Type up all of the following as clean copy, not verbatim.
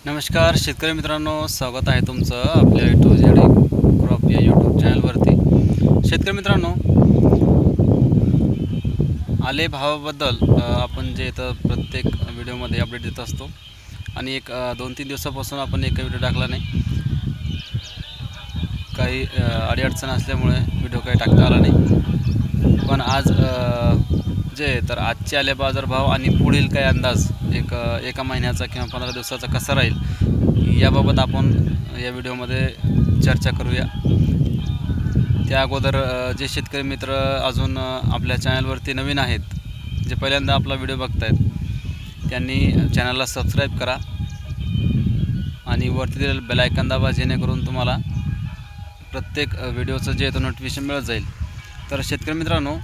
नमस्कार शेतकरी मित्रांनो, स्वागत आहे तुमचं आपल्या टू झेड क्रॉप या यूट्यूब चॅनलवरती. शेतकरी मित्रांनो, आले भावाबद्दल आपण जे इथं प्रत्येक व्हिडिओमध्ये अपडेट देत असतो आणि 2-3 दिवसापासून आपण एक व्हिडिओ टाकला नाही. काही अडीअडचण असल्यामुळे व्हिडिओ काही टाकता आला नाही. पण आज तर आजचे आले बाजारभाव आणि पुढील काही अंदाज एका महिन्याचा किंवा 15 दिवसाचा कसा राहील याबाबत आपण या व्हिडिओमध्ये चर्चा करूया. त्या अगोदर जे शेतकरी मित्र अजून आपल्या चॅनलवरती नवीन आहेत, जे पहिल्यांदा आपला व्हिडिओ बघतायत, त्यांनी चॅनलला सबस्क्राईब करा आणि वरती दिलेलं बेल आयकॉन दाबा, जेणेकरून तुम्हाला प्रत्येक व्हिडिओचं जे येतं नोटिफिकेशन मिळत जाईल. तर शेतकरी मित्रांनो,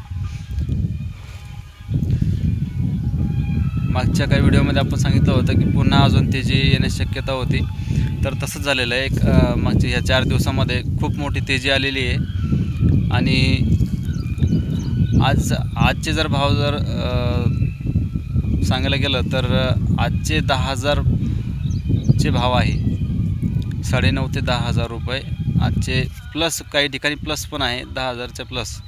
मागच्या काही व्हिडिओमध्ये आपण सांगितलं होतं की पुन्हा अजून तेजी येण्याची शक्यता होती. तर तसंच झालेलं आहे. मागच्या ह्या 4 दिवसामध्ये खूप मोठी तेजी आलेली आहे आणि आजचे जर भाव सांगायला गेलं तर आजचे 10,000चे भाव आहे. 9,500 ते 10,000 रुपये आजचे, प्लस काही ठिकाणी प्लस पण आहे, 10,000च्या प्लस.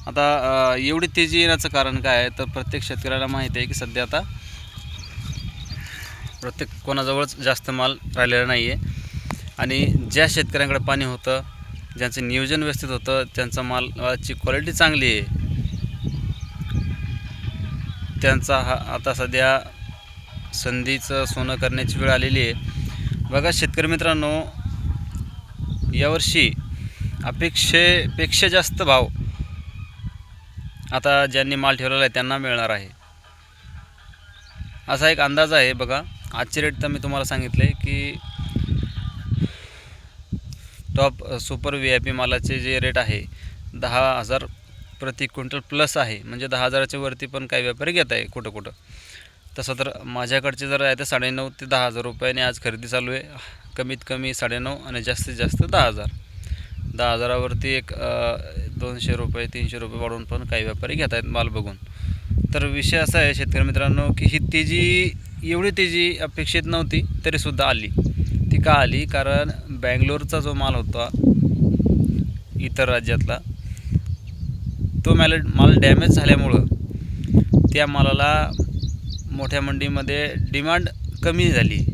आता एवढी तेजी येण्याचं कारण काय आहे, तर प्रत्येक शेतकऱ्याला माहिती आहे की सध्या आता प्रत्येक कोणाजवळच जास्त माल राहिलेला नाही आहे आणि ज्या शेतकऱ्यांकडे पाणी होतं, ज्यांचं नियोजन व्यवस्थित होतं, त्यांचा मालाची क्वालिटी चांगली आहे, त्यांचा आता सध्या संधीचं सोनं करण्याची वेळ आलेली आहे. बघा शेतकरी मित्रांनो, यावर्षी अपेक्षेपेक्षा जास्त भाव आता ज्यांनी माल ठेवलेला आहे त्यांना मिळणार आहे, असा एक अंदाज आहे. बघा, आजचे रेट तर मी तुम्हाला सांगितले की टॉप सुपर VIP मालाचे जे रेट आहे 10,000 प्रति क्विंटल प्लस आहे, म्हणजे 10,000च्या वरती पण काही व्यापारी घेत आहे कुठं. तसं तर माझ्याकडचे जर आहे तर 9,500 ते 10,000 रुपयाने आज खरेदी चालू आहे. कमीत कमी 9,500 आणि जास्तीत जास्त 10,000. 10,000वरती 200 रुपये 300 रुपये वाढवून पण काही व्यापारी घेत आहेत माल बघून. तर विषय असा आहे शेतकरी मित्रांनो की ही तेजी, एवढी तेजी अपेक्षित नव्हती तरीसुद्धा आली. ती का आली? कारण बँगलोरचा जो माल होता इतर राज्यातला, तो माल डॅमेज झाल्यामुळं त्या मालाला मोठ्या मंडीमध्ये डिमांड कमी झाली.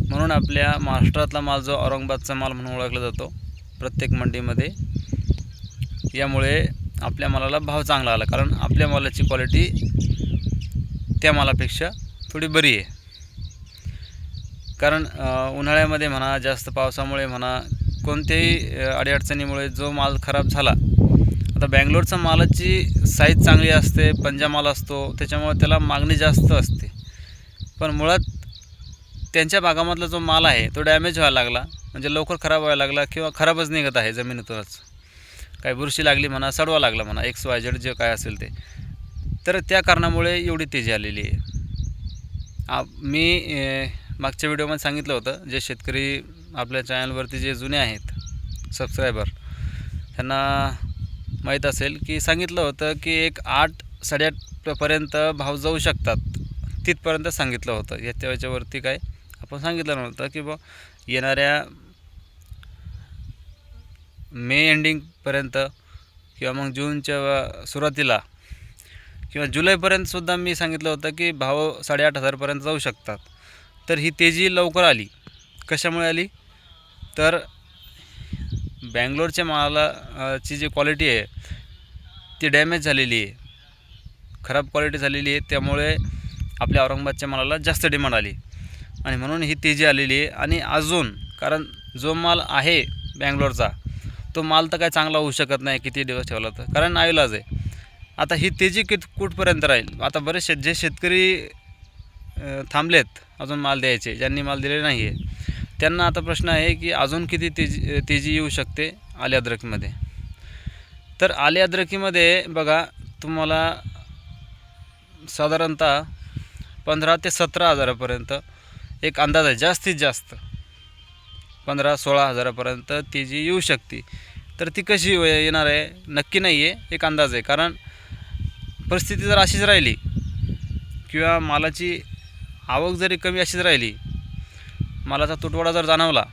म्हणून आपल्या महाराष्ट्रातला माल जो औरंगाबादचा माल म्हणून ओळखला जातो प्रत्येक मंडीमध्ये, यामुळे आपल्या मालाला भाव चांगला आला. कारण आपल्या मालाची क्वालिटी त्या मालापेक्षा थोडी बरी आहे. कारण उन्हाळ्यामध्ये म्हणा, जास्त पावसामुळे म्हणा, कोणत्याही अडीअडचणीमुळे जो माल खराब झाला, आता बँगलोरचा मालाची साईज चांगली असते, पंजा माल असतो, त्याच्यामुळे त्याला मागणी जास्त असते. पण मुळात त्यांच्या भागामधला जो माल आहे तो डॅमेज व्हायला लागला, म्हणजे लवकर खराब व्हायला लागला किंवा खराबच निघत आहे जमिनीतूनच. काही बुरशी लागली म्हणा, सडवा लागला म्हणा, XYZ जे काय असेल ते. तर त्या कारणामुळे एवढी तेजी आलेली आहे. मी मागच्या व्हिडिओमध्ये सांगितलं होतं, जे शेतकरी आपल्या चॅनलवरती जे जुने आहेत सबस्क्रायबर, त्यांना माहीत असेल की सांगितलं होतं की 8-8.5पर्यंत भाव जाऊ शकतात, तिथपर्यंत सांगितलं होतं. याच्यावरती काय आपण सांगितलं नव्हतं की येणाऱ्या मे एंडिंगपर्यंत किंवा मग जूनच्या सुरुवातीला किंवा जुलैपर्यंतसुद्धा मी सांगितलं होतं की भाव 8,500पर्यंत जाऊ शकतात. तर ही तेजी लवकर आली. कशामुळे आली? तर बँगलोरच्या मालाची जी क्वालिटी आहे ती डॅमेज झालेली आहे, खराब क्वालिटी झालेली आहे. त्यामुळे आपल्या औरंगाबादच्या मालाला जास्त डिमांड आली आणि म्हणून ही तेजी आलेली आहे. आणि अजून, कारण जो माल आहे बँगलोरचा, तो माल तर काय चांगला होऊ शकत नाही किती दिवस ठेवला तर, कारण नाईलाज आहे. आता ही तेजी कुठपर्यंत राहील? आता बरेच जे शेतकरी थांबलेत अजून माल द्यायचे, ज्यांनी माल दिलेले नाही आहे, त्यांना आता प्रश्न आहे की अजून किती तेजी येऊ शकते आले अद्रकीमध्ये. तर आले अद्रकीमध्ये बघा, तुम्हाला साधारणतः 15,000 ते 17,000पर्यंत एक अंदाज आहे. जास्तीत जास्त 15,000-16,000पर्यंत तेजी येऊ शकते. तर ती कशी येणार आहे नक्की नाही आहे, एक अंदाज आहे. कारण परिस्थिती जर अशीच राहिली किंवा मालाची आवक जरी कमी अशीच राहिली मालाचा तुटवडा जर जाणवला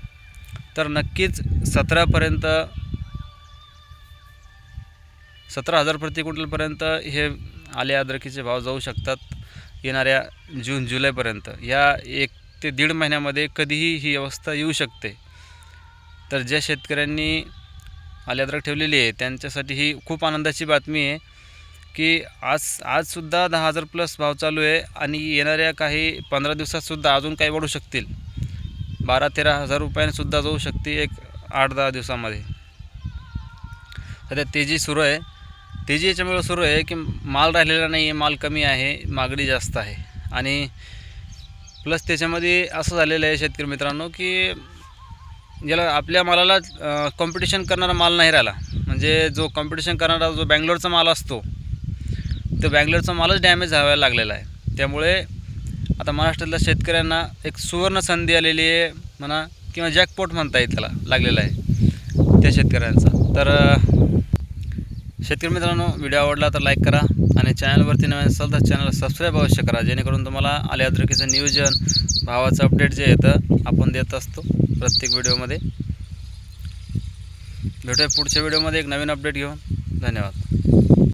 तर नक्कीच 17,000 प्रति क्विंटलपर्यंत हे आले अद्रकीचे भाव जाऊ शकतात. येणाऱ्या जून जुलैपर्यंत या 1 ते 1.5 महिन्यामध्ये कधीही ही अवस्था येऊ शकते. तर ज्या शेतकऱ्यांनी आले अद्रक ठेवलेली आहे त्यांच्यासाठी ही खूप आनंदाची बातमी आहे की आजसुद्धा 10,000 प्लस भाव चालू आहे आणि येणाऱ्या काही 15 दिवसातसुद्धा अजून काही वाढू शकतील. 12-13 हजार रुपयांनीसुद्धा जाऊ शकते एक 8-10 दिवसामध्ये. सध्या तेजी सुरू आहे. तेजी याच्यामुळे सुरू आहे की माल राहिलेला नाही आहे, माल कमी आहे, मागणी जास्त आहे आणि प्लस त्याच्यामध्ये असं झालेलं आहे शेतकरी मित्रांनो की ज्याला आपल्या मालाला कॉम्पिटिशन करणारा माल नाही राहिला. म्हणजे जो कॉम्पिटिशन करणारा जो बँगलोरचा माल असतो तो बँगलोरचा मालच डॅमेज व्हायला लागलेला आहे. त्यामुळे आता महाराष्ट्रातल्या शेतकऱ्यांना एक सुवर्ण संधी आलेली आहे म्हणा किंवा जॅकपॉट म्हणता येईल त्याला लागलेला आहे त्या शेतकऱ्यांचा. तर शेतकरी मित्रांनो व्हिडिओ आवडला तर लाईक करा आणि चॅनलवरती नवीन असाल तर चॅनलला सबस्क्राईब अवश्य करा जेणेकरून तुम्हाला आले अद्रकीचं नियोजन भावाचं अपडेट जे येतं आपण देत असतो प्रत्येक व्हिडिओमध्ये. भेटूया पुढच्या व्हिडिओमध्ये एक नवीन अपडेट घेऊन. धन्यवाद.